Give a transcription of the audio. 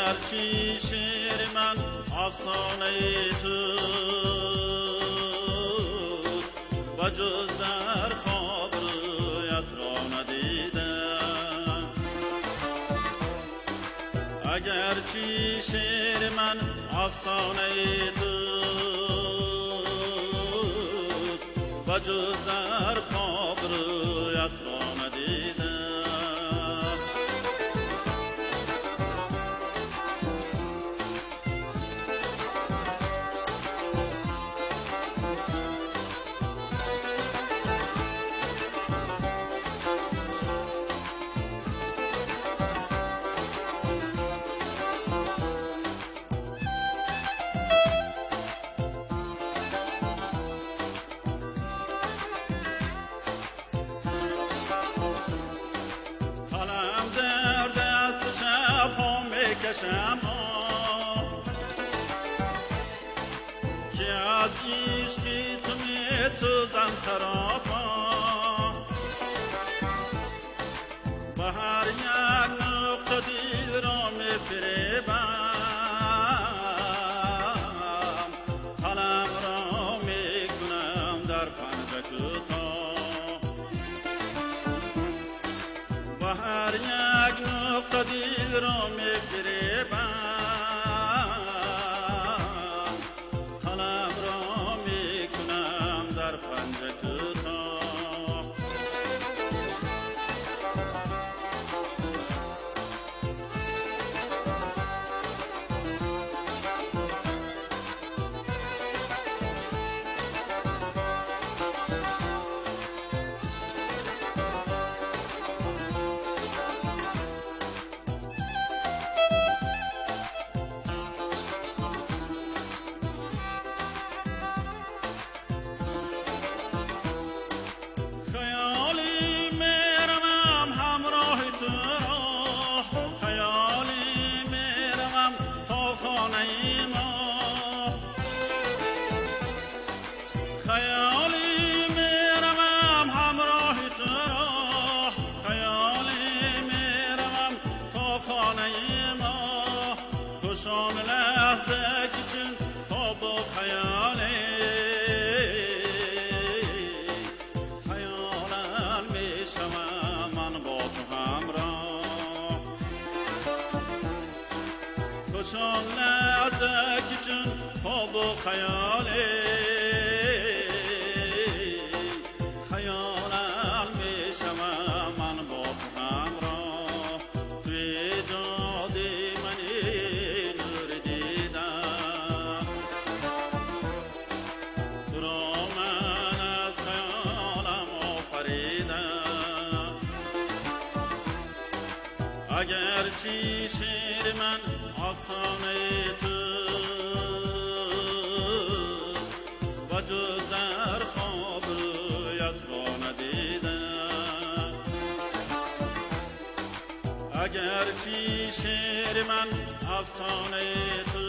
اگرچه شعر من افسانه توست و جز در خواب رویت را ندیدم. اگرچه شعر من افسانه توست و جز در خواب رویت را ندیدم. کشم که از عشقی تو می سوزم سراپا، به هر یک نقطه دل را می فریبم، قلم را می کنم در پنجه کوتاه، به هر یک نقطه دل را می قلم را می کنم در پنجه کوتاه. خیالی میروم همراه تو را، خیالی میروم تا خانه ما، خوشان لحظه که چون خواب و خیالی، خیالم میشوم من با تو همراه، خوشان لحظه که چون خواب و خیالی، اگرچه شعر من افسانه توست و جز در خواب رویت را ندیدم. اگرچه شعر من افسانه توست